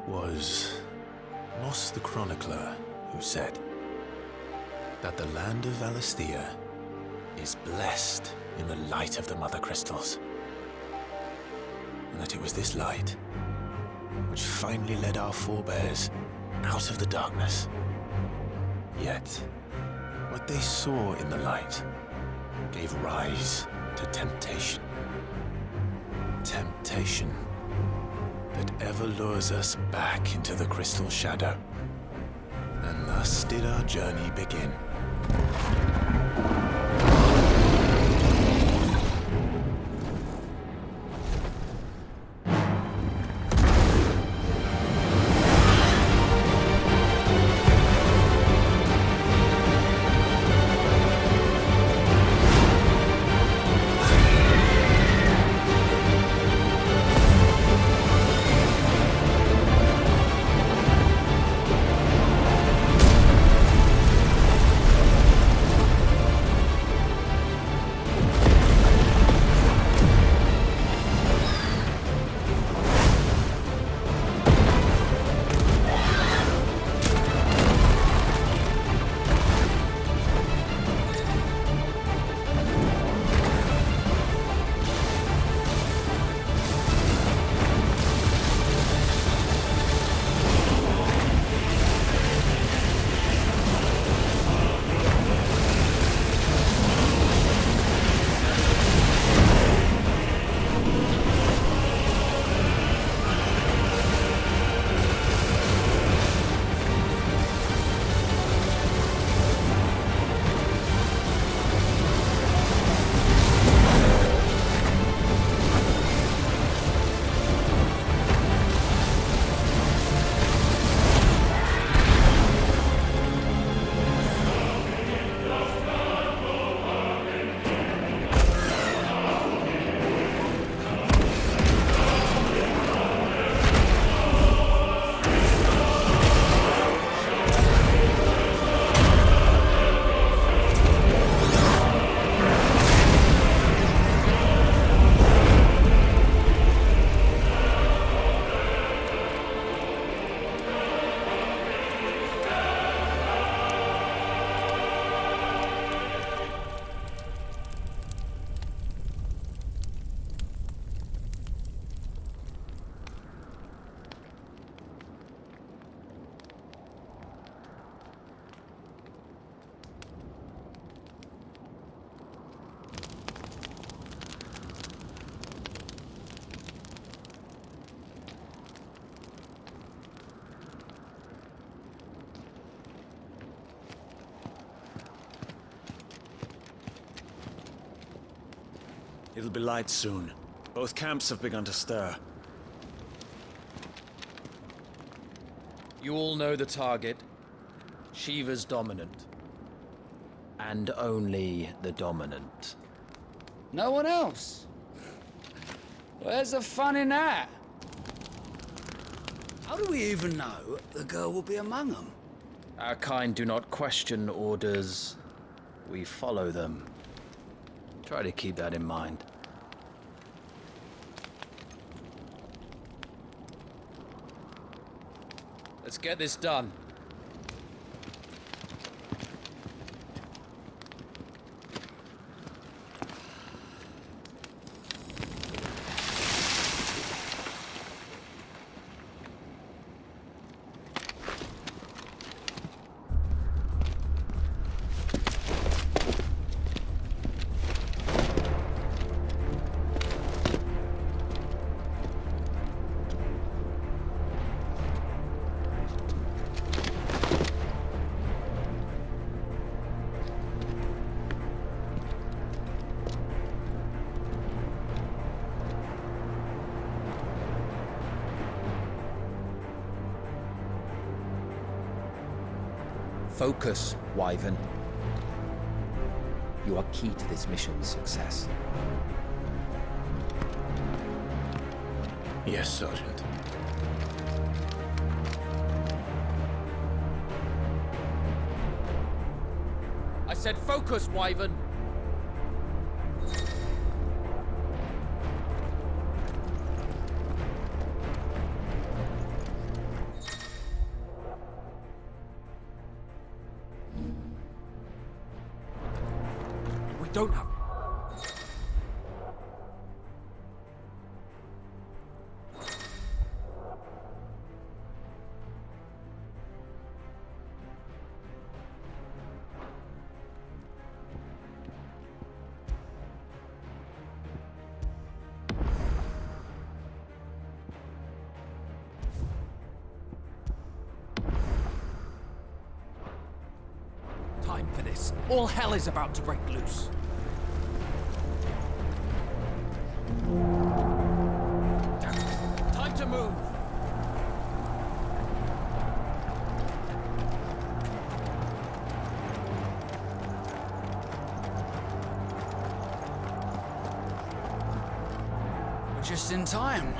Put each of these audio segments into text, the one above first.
It was Moss the Chronicler who said that the land of Valisthea is blessed in the light of the Mother Crystals. And that it was this light which finally led our forebears out of the darkness. Yet, what they saw in the light gave rise to temptation. Temptation that ever lures us back into the crystal shadow. And thus did our journey begin. It'll be light soon. Both camps have begun to stir. You all know the target. Shiva's dominant. And only the dominant. No one else? Where's the fun in that? How do we even know the girl will be among them? Our kind do not question orders. We follow them. Try to keep that in mind. Let's get this done. Focus, Wyvern. You are key to this mission's success. Yes, Sergeant. I said focus, Wyvern! don't have... Time for this. All hell is about to break loose. Damn it. Time to move. We're just in time.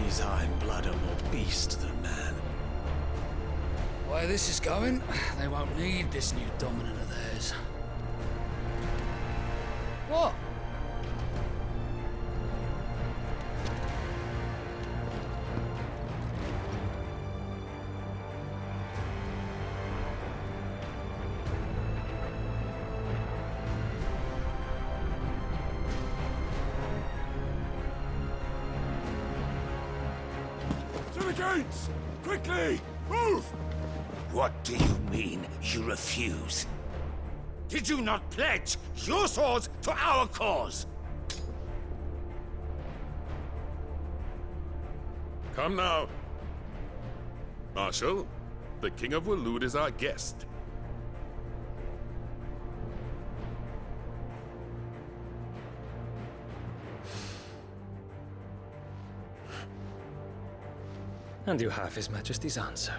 These Iron Blood are more beast than man. Where this is going, they won't need this new dominant of theirs. What? To the gates! Quickly! Move! What do you mean, you refuse? Did you not pledge your swords to our cause? Come now. Marshal, the King of Waloed is our guest. And you have His Majesty's answer.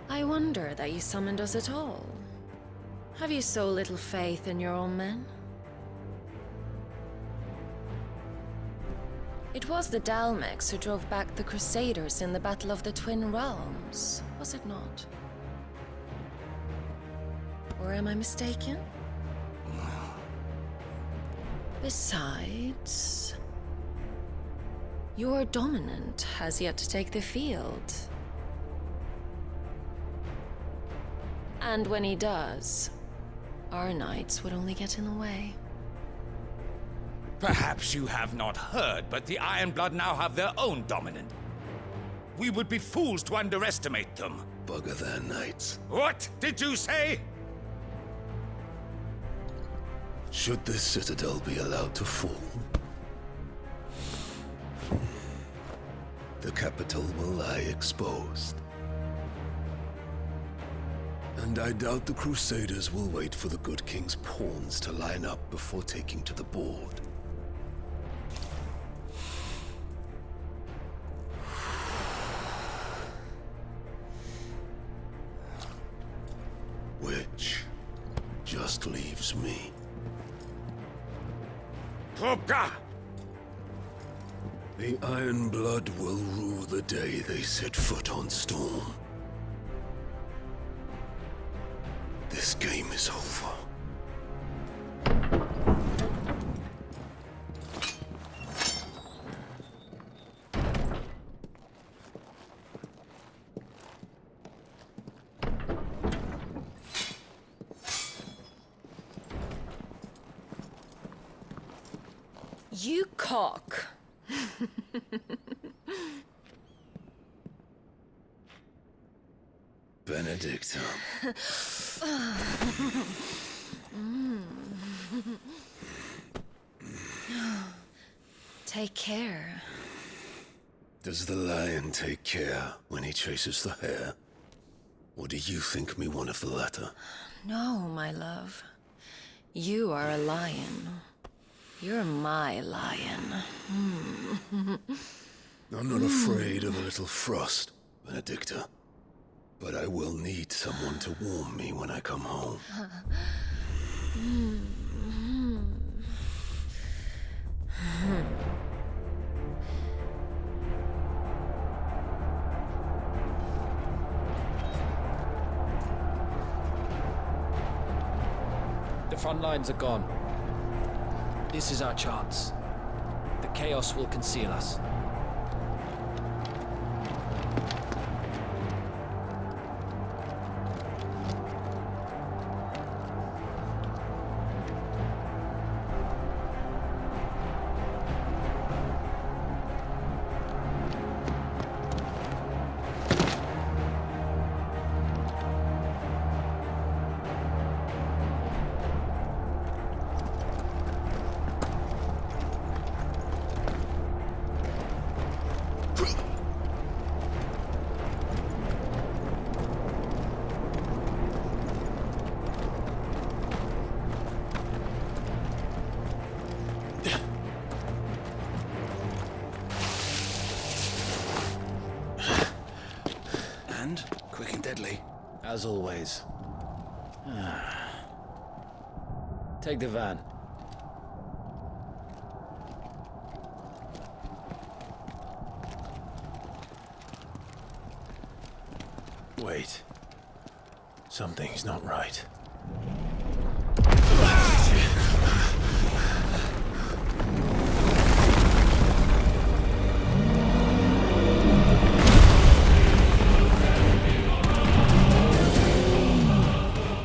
I wonder that you summoned us at all. Have you so little faith in your own men? It was the Dalmex who drove back the Crusaders in the Battle of the Twin Realms, was it not? Or am I mistaken? Besides, your dominant has yet to take the field. And when he does, our knights would only get in the way. Perhaps you have not heard, but the Iron Blood now have their own dominant. We would be fools to underestimate them. Bugger their knights. What did you say? Should this citadel be allowed to fall, the capital will lie exposed. And I doubt the Crusaders will wait for the good king's pawns to line up before taking to the board. Which just leaves me. Hopka! The Iron Blood will rue the day they set foot on Storm. This game is over. You cock. Benedicta. Take care. Does the lion take care when he chases the hare? Or do you think me one of the latter? No, my love. You are a lion. You're my lion. I'm not afraid of a little frost, Benedicta. But I will need someone to warm me when I come home. The front lines are gone. This is our chance. The chaos will conceal us. And quick and deadly. As always. Take the van. Wait. Something's not right.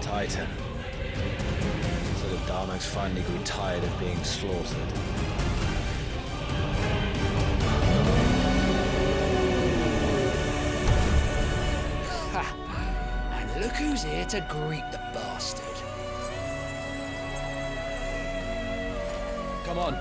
Titan. So the Darmaks finally grew tired of being slaughtered. And look who's here to greet the bastard. Come on.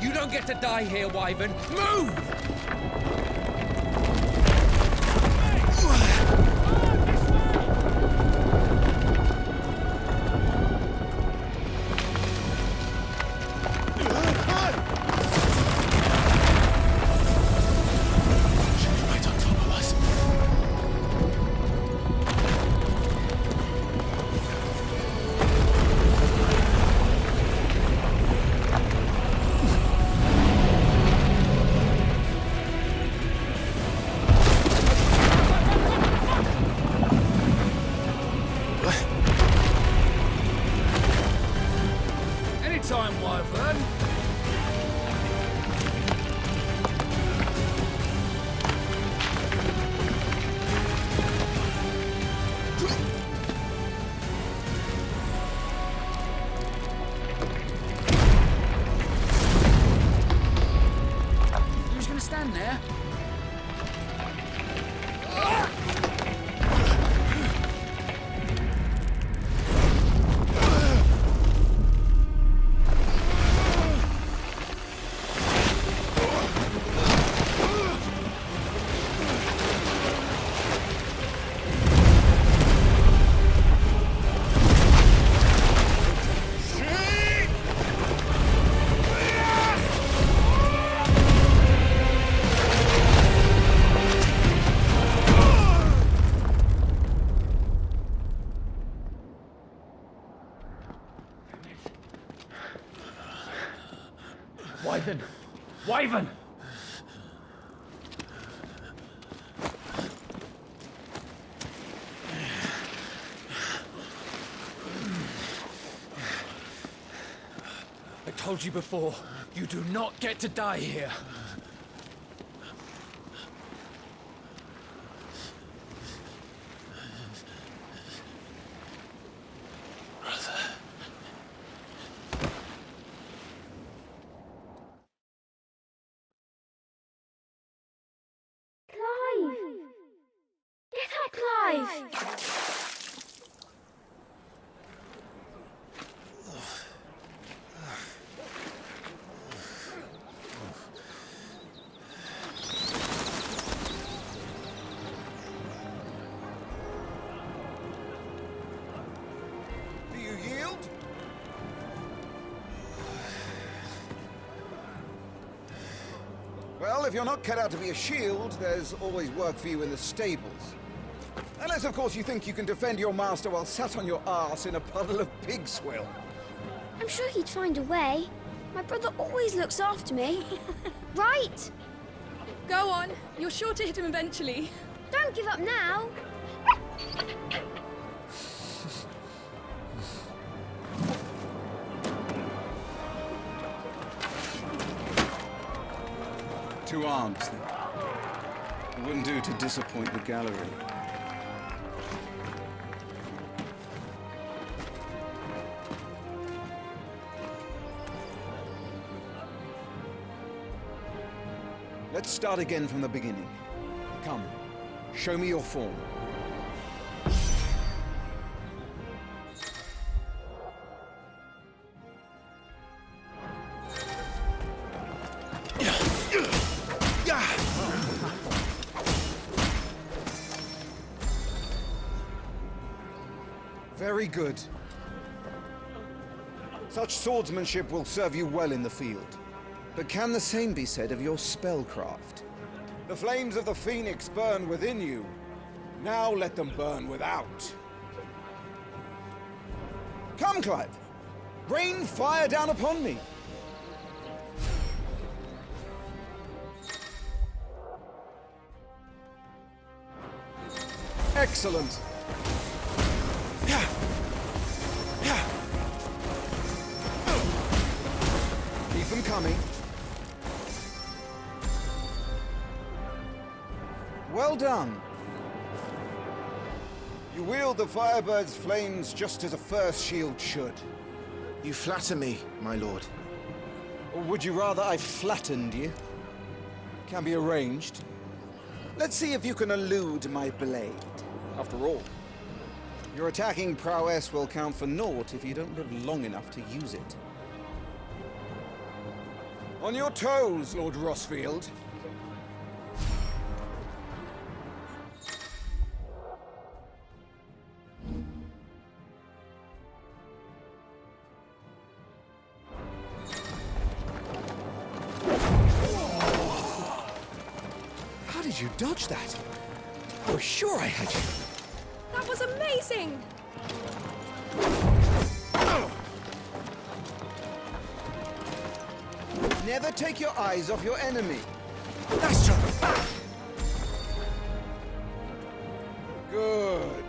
You don't get to die here, Wyvern. Move! Right on top of us. Wyvern! Wyvern! I told you before, you do not get to die here. Do you yield? Well, if you're not cut out to be a shield, there's always work for you in the stables. Unless, of course, you think you can defend your master while sat on your arse in a puddle of pig swill. I'm sure he'd find a way. My brother always looks after me. Right? Go on. You're sure to hit him eventually. Don't give up now. Two arms, then. It wouldn't do to disappoint the gallery. Let's start again from the beginning. Come, show me your form. Very good. Such swordsmanship will serve you well in the field. But can the same be said of your spellcraft? The flames of the Phoenix burn within you. Now let them burn without. Come, Clive. Rain fire down upon me. Excellent. Keep them coming. Well done. You wield the Firebird's flames just as a first shield should. You flatter me, my lord. Or would you rather I flattened you? Can be arranged. Let's see if you can elude my blade. After all, your attacking prowess will count for naught if you don't live long enough to use it. On your toes, Lord Rossfield. How did you dodge that? I was sure I had you. That was amazing! Never take your eyes off your enemy. That's true. Good.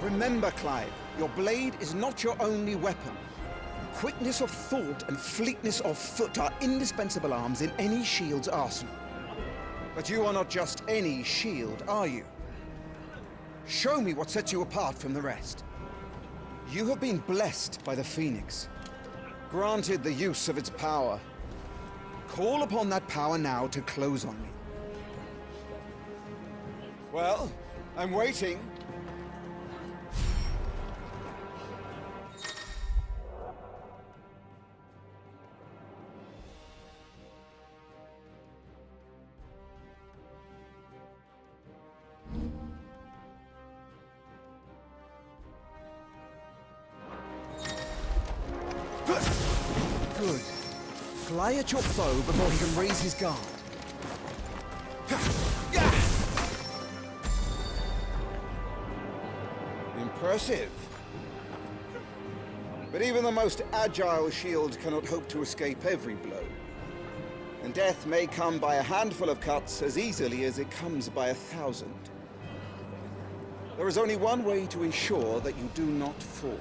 Remember, Clive, your blade is not your only weapon. Quickness of thought and fleetness of foot are indispensable arms in any shield's arsenal. But you are not just any shield, are you? Show me what sets you apart from the rest. You have been blessed by the Phoenix, granted the use of its power. Call upon that power now to close on me. Well, I'm waiting. Good. Fly at your foe before he can raise his guard. Impressive. But even the most agile shield cannot hope to escape every blow. And death may come by a handful of cuts as easily as it comes by 1,000. There is only one way to ensure that you do not fall.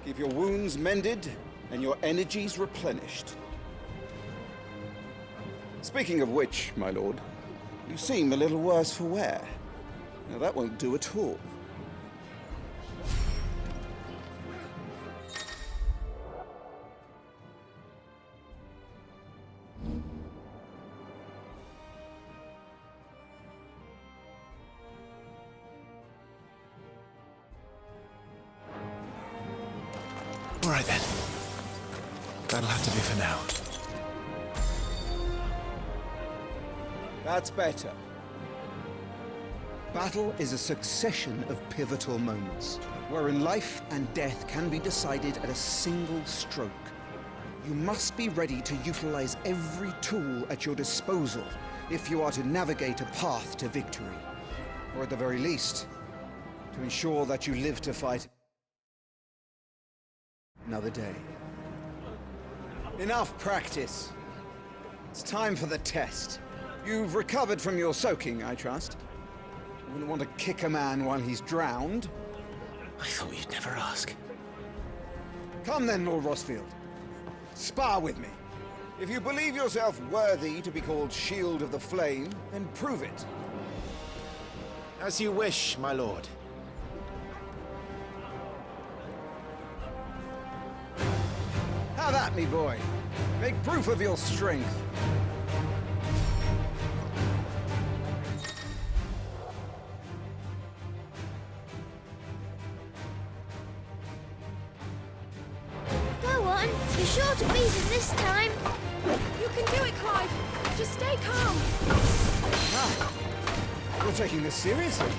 Keep your wounds mended and your energies replenished. Speaking of which, my lord, you seem a little worse for wear. Now that won't do at all. All right then. That'll have to be for now. That's better. Battle is a succession of pivotal moments, wherein life and death can be decided at a single stroke. You must be ready to utilize every tool at your disposal if you are to navigate a path to victory. Or at the very least, to ensure that you live to fight another day. Enough practice. It's time for the test. You've recovered from your soaking, I trust. You wouldn't want to kick a man while he's drowned. I thought you'd never ask. Come then, Lord Rosfield. Spar with me. If you believe yourself worthy to be called Shield of the Flame, then prove it. As you wish, my lord. Have at me, boy. Make proof of your strength. Go on. You're sure to beat it this time. You can do it, Clive. Just stay calm. Ah, you're taking this seriously.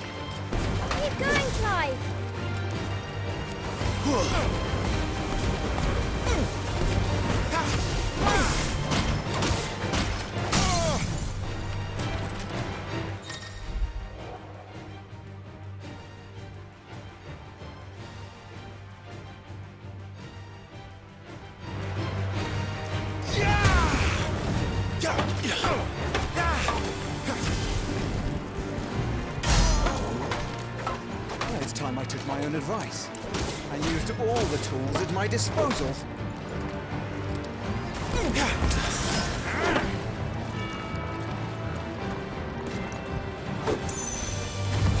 Keep going, Clive. Well, it's time I took my own advice and used all the tools at my disposal.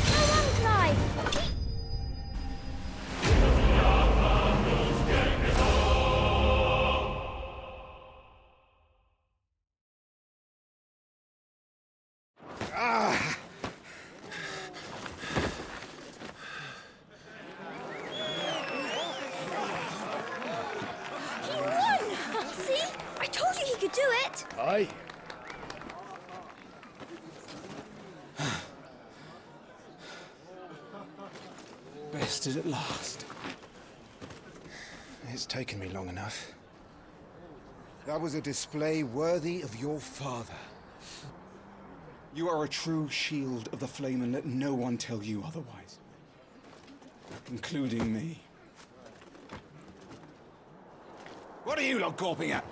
Come on, Clive. He won! See? I told you he could do it. Aye. Bested at last. It's taken me long enough. That was a display worthy of your father. You are a true shield of the flame, and let no one tell you otherwise. Including me. What are you lot gawping at?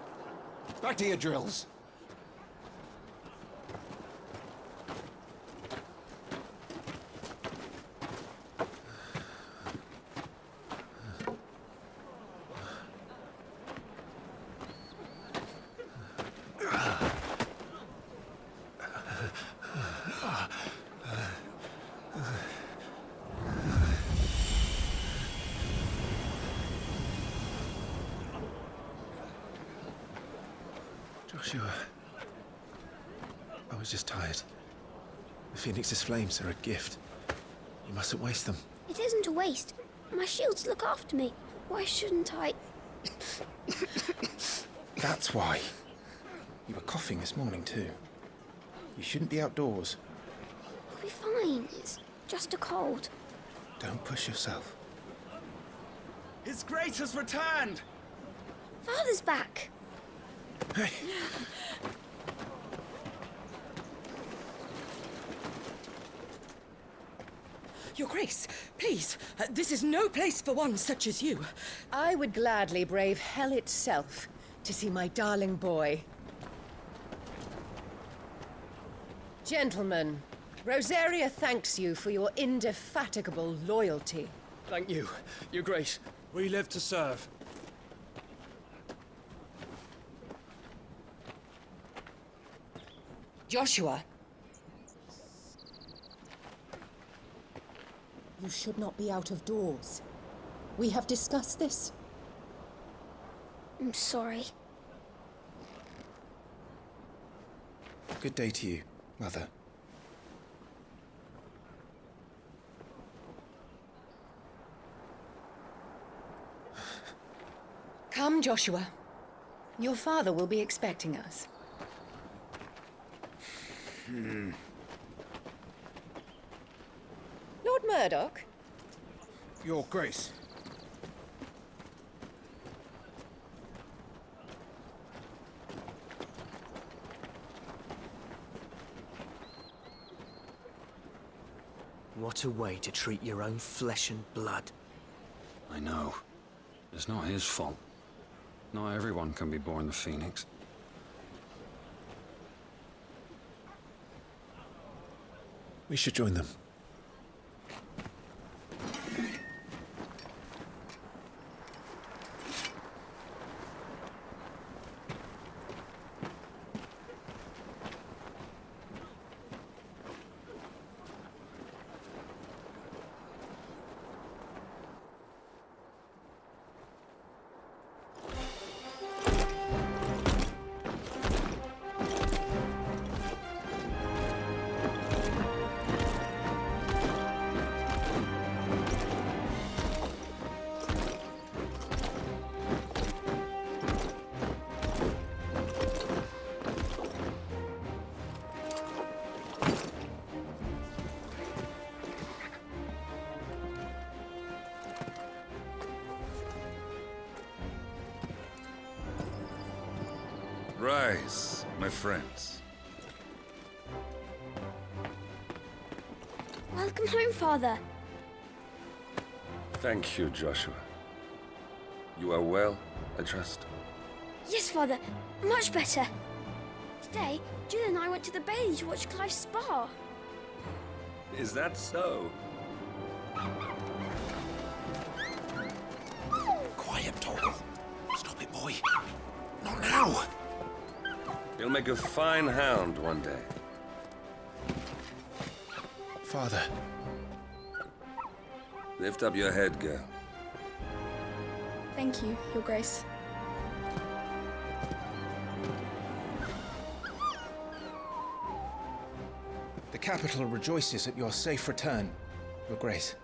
Back to your drills. Joshua, I was just tired. The Phoenix's flames are a gift. You mustn't waste them. It isn't a waste. My shields look after me. Why shouldn't I? That's why. You were coughing this morning too. You shouldn't be outdoors. I'll be fine. It's just a cold. Don't push yourself. His Grace has returned! Father's back. Hey! Your Grace, please, this is no place for one such as you. I would gladly brave hell itself to see my darling boy. Gentlemen, Rosaria thanks you for your indefatigable loyalty. Thank you, Your Grace. We live to serve. Joshua! You should not be out of doors. We have discussed this. I'm sorry. Good day to you, Mother. Come, Joshua. Your father will be expecting us. Lord Murdoch? Your Grace. What a way to treat your own flesh and blood. I know. It's not his fault. Not everyone can be born the Phoenix. We should join them. Rise, my friends. Welcome home, Father. Thank you, Joshua. You are well, I trust. Yes, Father. Much better. Today, Jill and I went to the Bailey to watch Clive's spa. Is that so? Quiet, Torgal. Stop it, boy. Not now. You'll make a fine hound one day. Father. Lift up your head, girl. Thank you, Your Grace. The capital rejoices at your safe return, Your Grace.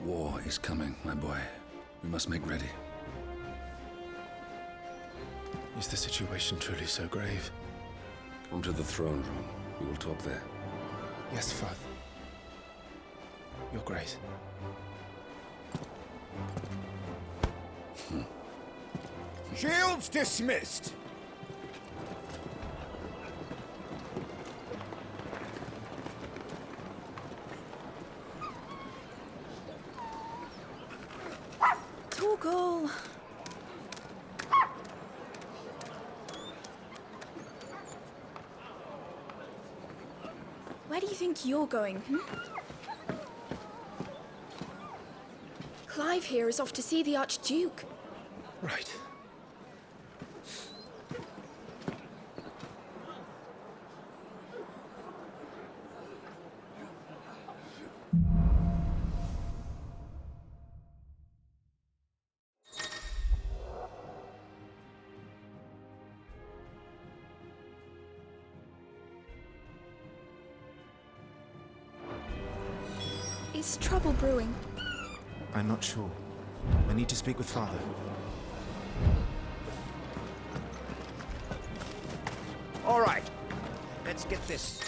War is coming, my boy. We must make ready. Is the situation truly so grave? Come to the throne room. We will talk there. Yes, Father. Your Grace. Shields dismissed. Torgal! Where do you think you're going, Clive here is off to see the Archduke. Right. Is trouble brewing? I'm not sure. I need to speak with Father. All right. Let's get this.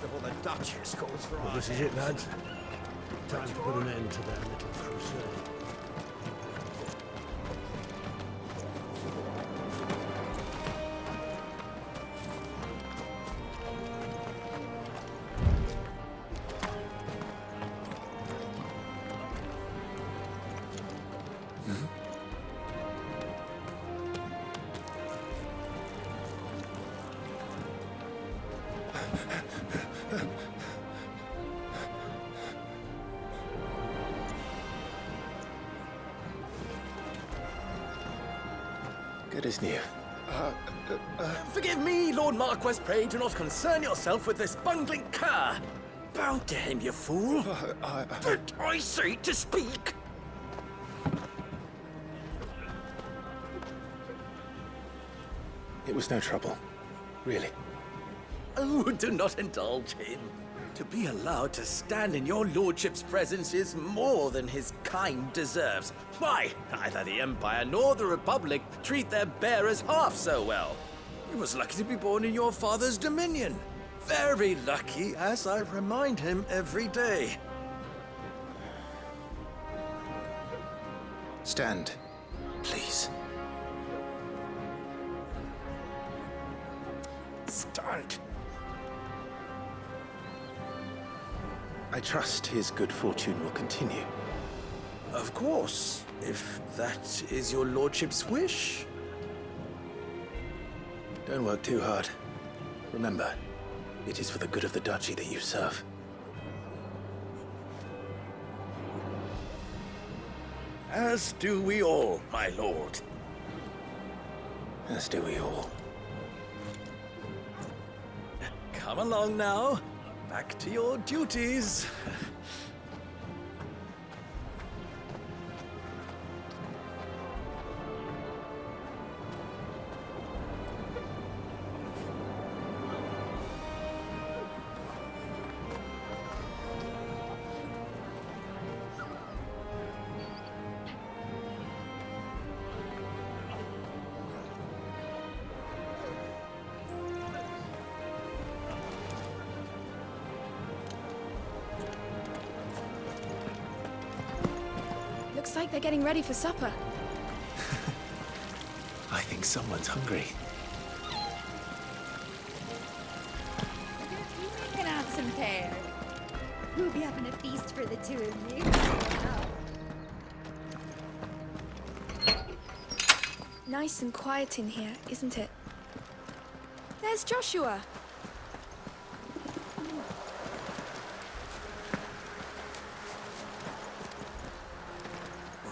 Before the Duchess calls for Well, this is it, lads. Time to put an end to their little crusade. What is new? Forgive me, Lord Marquess, pray do not concern yourself with this bungling cur. Bow to him, you fool. But I say to speak. It was no trouble. Really. Oh, do not indulge him. To be allowed to stand in your lordship's presence is more than his kind deserves. Why, neither the Empire nor the Republic treat their bearers half so well. He was lucky to be born in your father's dominion. Very lucky, as I remind him every day. Stand, please. Stand. I trust his good fortune will continue. Of course, if that is your lordship's wish. Don't work too hard. Remember, it is for the good of the duchy that you serve. As do we all, my lord. As do we all. Come along now. Back to your duties. Looks like they're getting ready for supper. I think someone's hungry. An handsome pair. We'll be having a feast for the two of you. Nice and quiet in here, isn't it? There's Joshua.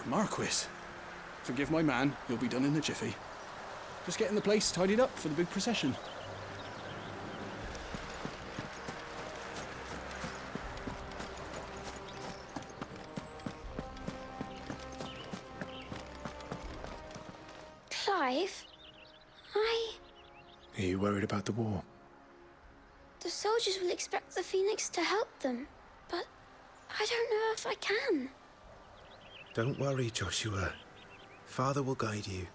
Marquis. Forgive my man, he'll be done in a jiffy. Just getting the place tidied up for the big procession. Clive, Are you worried about the war? the soldiers will expect the Phoenix to help them, but I don't know if I can. Don't worry, Joshua. Father will guide you.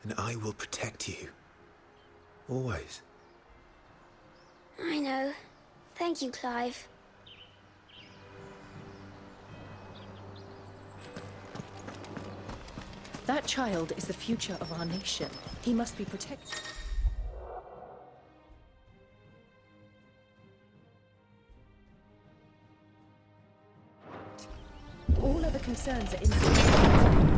And I will protect you. Always. I know. Thank you, Clive. That child is the future of our nation. He must be protected. All other concerns are insignificant.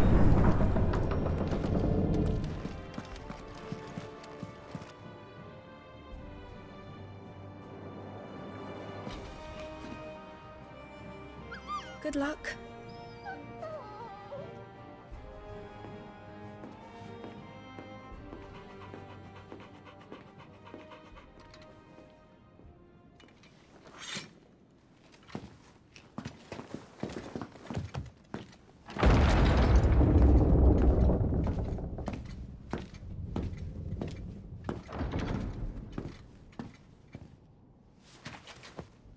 Good luck.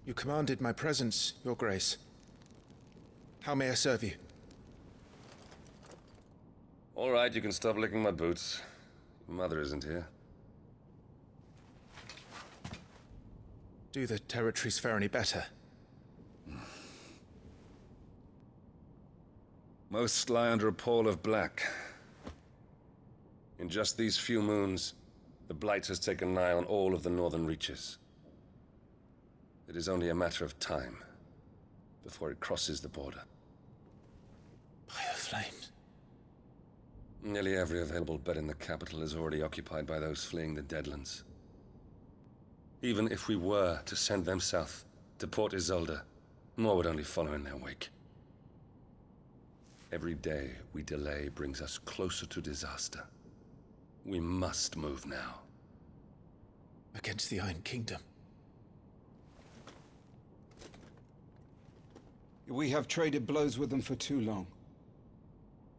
You commanded my presence, Your Grace. How may I serve you? All right, you can stop licking my boots. Your mother isn't here. Do the territories fare any better? Most lie under a pall of black. In just these few moons, the Blight has taken nigh on all of the northern reaches. It is only a matter of time before it crosses the border. By the flames. Nearly every available bed in the capital is already occupied by those fleeing the Deadlands. Even if we were to send them south to Port Isolde, more would only follow in their wake. Every day we delay brings us closer to disaster. We must move now. Against the Iron Kingdom. We have traded blows with them for too long.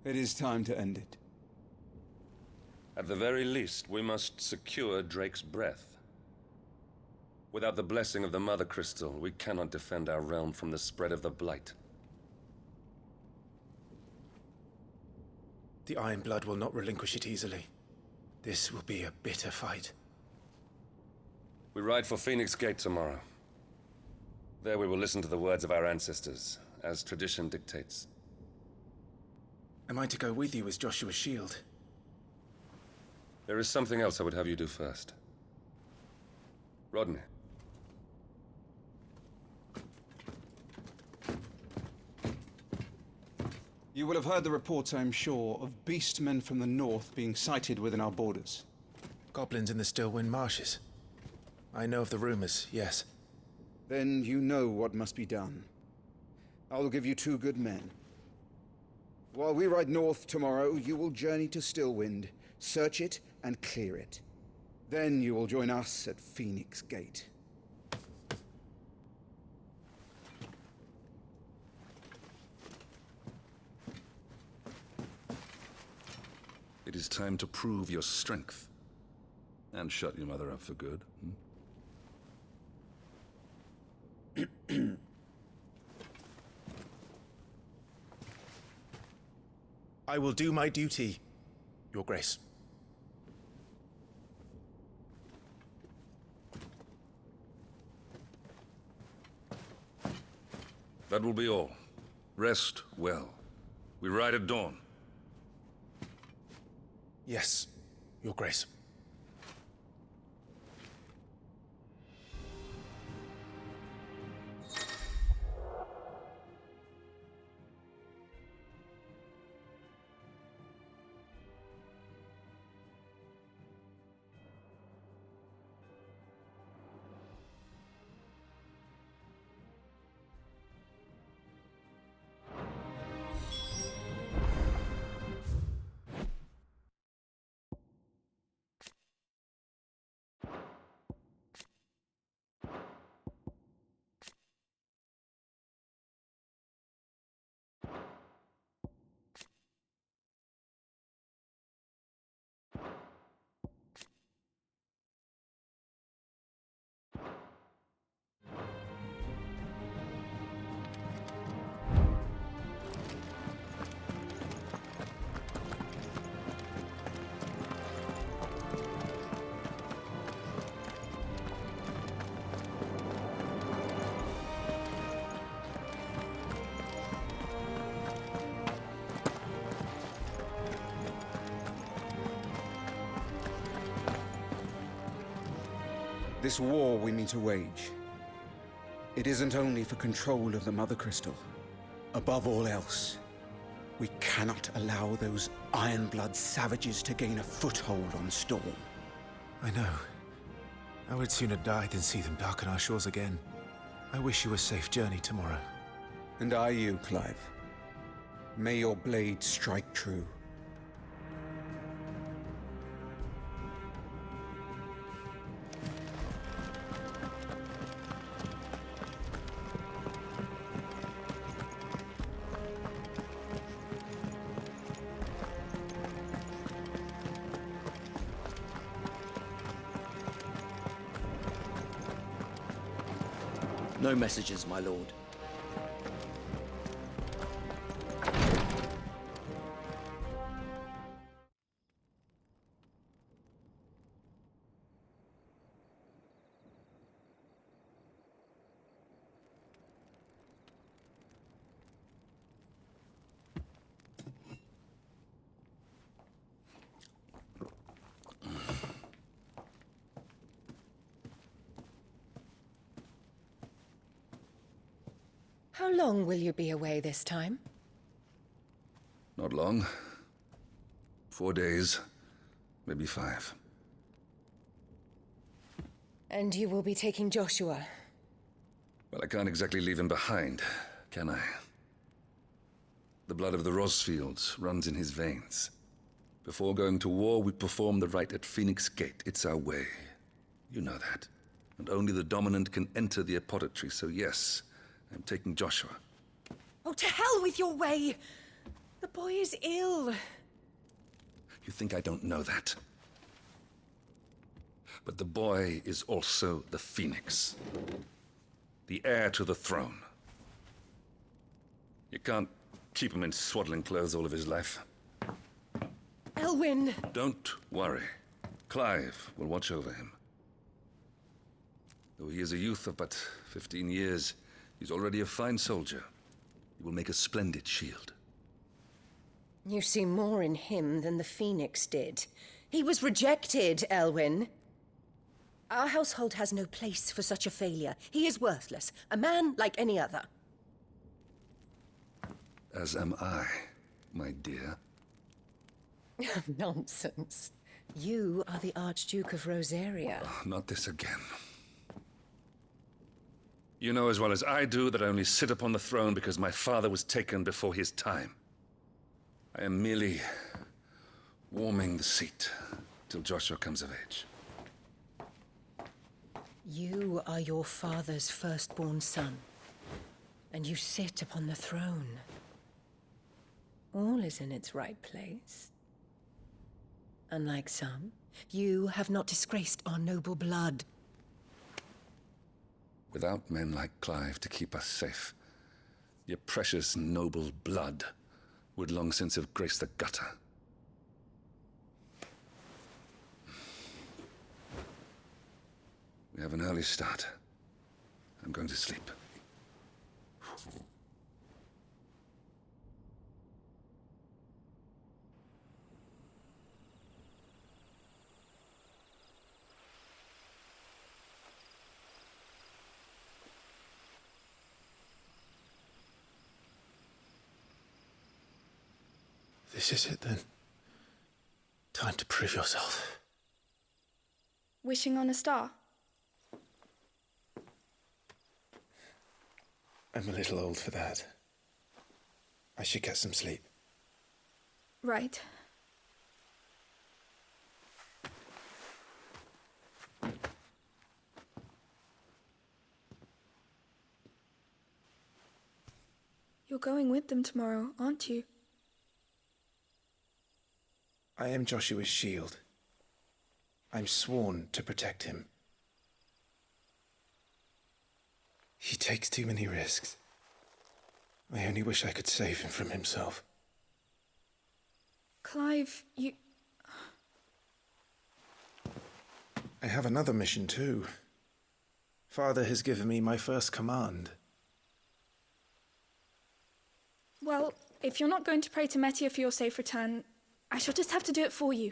It is time to end it. At the very least, we must secure Drake's breath. Without the blessing of the Mother Crystal, we cannot defend our realm from the spread of the Blight. The Iron Blood will not relinquish it easily. This will be a bitter fight. We ride for Phoenix Gate tomorrow. There we will listen to the words of our ancestors, as tradition dictates. Am I to go with you as Joshua's shield? There is something else I would have you do first. Rodney. You will have heard the reports, I am sure, of beastmen from the north being sighted within our borders. Goblins in the Stillwind Marshes. I know of the rumors, yes. Then you know what must be done. I will give you 2 good men. While we ride north tomorrow, you will journey to Stillwind, search it, and clear it. Then you will join us at Phoenix Gate. It is time to prove your strength. And shut your mother up for good. I will do my duty, Your Grace. That will be all. Rest well. We ride at dawn. Yes, Your Grace. This war we mean to wage, it isn't only for control of the Mother Crystal. Above all else, we cannot allow those Ironblood savages to gain a foothold on Storm. I know. I would sooner die than see them darken our shores again. I wish you a safe journey tomorrow. And I you, Clive. May your blade strike true. No messages, my lord. How long will you be away this time? Not long. 4 days, maybe 5. And you will be taking Joshua? Well, I can't exactly leave him behind, can I? The blood of the Rosfields runs in his veins. Before going to war, we perform the rite at Phoenix Gate. It's our way. You know that. And only the dominant can enter the apothecary, so yes, I'm taking Joshua. Oh, to hell with your way! The boy is ill. You think I don't know that? But the boy is also the Phoenix. The heir to the throne. You can't keep him in swaddling clothes all of his life. Elwyn! Don't worry. Clive will watch over him. Though he is a youth of but 15 years, he's already a fine soldier. He will make a splendid shield. You see more in him than the Phoenix did. He was rejected, Elwyn. Our household has no place for such a failure. He is worthless, a man like any other. As am I, my dear. Nonsense. You are the Archduke of Rosaria. Not this again. You know as well as I do that I only sit upon the throne because my father was taken before his time. I am merely warming the seat till Joshua comes of age. You are your father's firstborn son, and you sit upon the throne. All is in its right place. Unlike some, you have not disgraced our noble blood. Without men like Clive to keep us safe, your precious noble blood would long since have graced the gutter. We have an early start. I'm going to sleep. This is it then. Time to prove yourself. Wishing on a star? I'm a little old for that. I should get some sleep. Right. You're going with them tomorrow, aren't you? I am Joshua's shield. I'm sworn to protect him. He takes too many risks. I only wish I could save him from himself. Clive, you... I have another mission too. Father has given me my first command. Well, if you're not going to pray to Metia for your safe return, I shall just have to do it for you.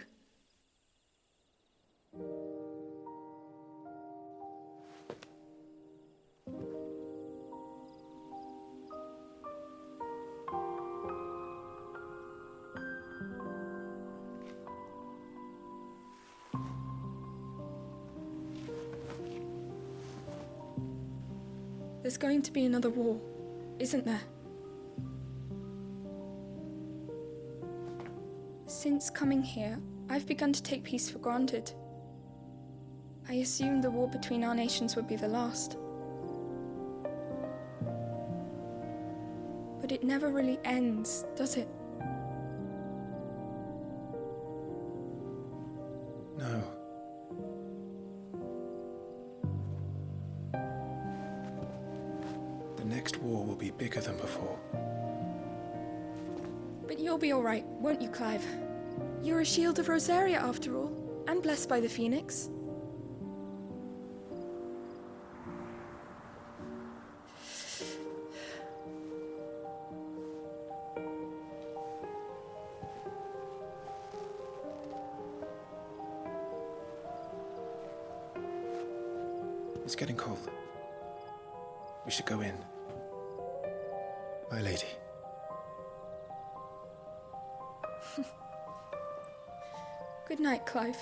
There's going to be another war, isn't there? Since coming here, I've begun to take peace for granted. I assumed the war between our nations would be the last. But it never really ends, does it? No. The next war will be bigger than before. But you'll be all right, won't you, Clive? You're a shield of Rosaria, after all, and blessed by the Phoenix. It's getting cold. We should go in. My lady. Good night, Clive.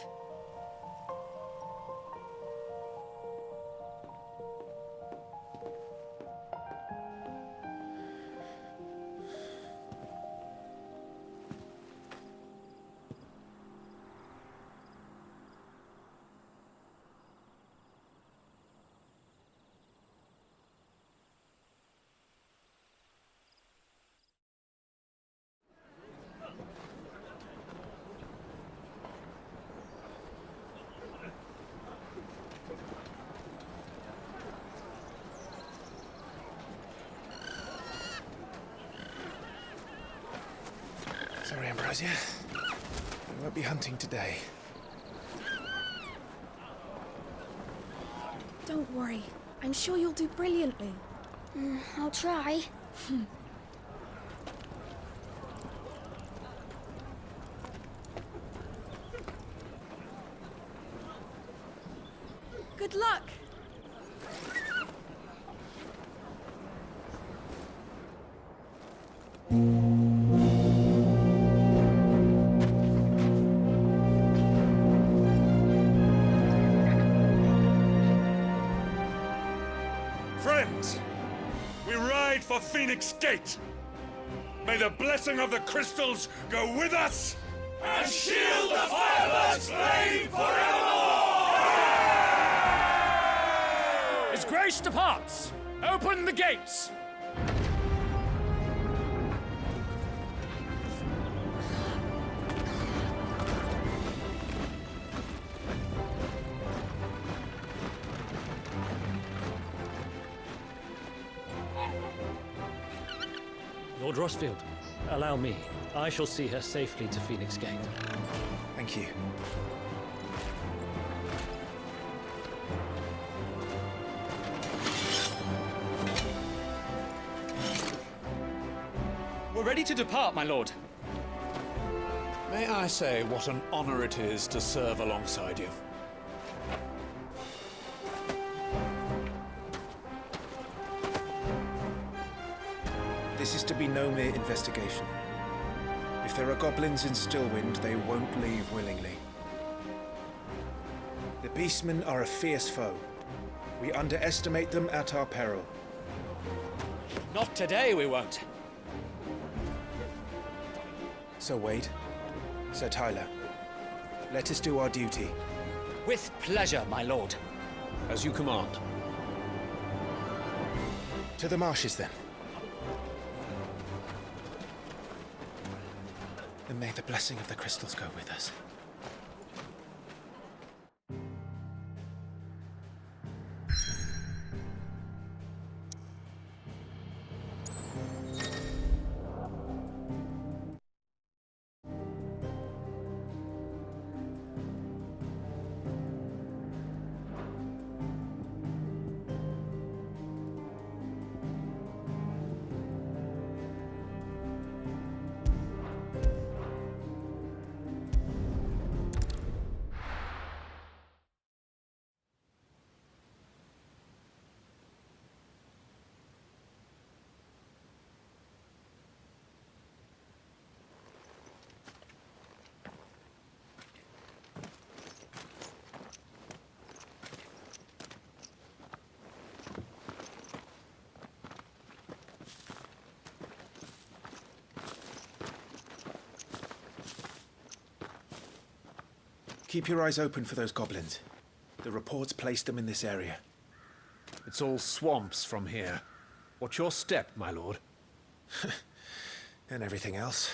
Sorry, Ambrosia. We won't be hunting today. Don't worry. I'm sure you'll do brilliantly. I'll try. Good luck! Friends, we ride for Phoenix Gate. May the blessing of the crystals go with us and shield the Firebird's flame forevermore! His Grace departs! Open the gates! Lord Rossfield, allow me. I shall see her safely to Phoenix Gate. Thank you. We're ready to depart, my lord. May I say what an honor it is to serve alongside you? This is to be no mere investigation. If there are goblins in Stillwind, they won't leave willingly. The Beastmen are a fierce foe. We underestimate them at our peril. Not today, we won't. Sir Wade, Sir Tyler, let us do our duty. With pleasure, my lord. As you command. To the marshes, then. And may the blessing of the crystals go with us. Keep your eyes open for those goblins. The reports placed them in this area. It's all swamps from here. What's your step, my lord? And everything else.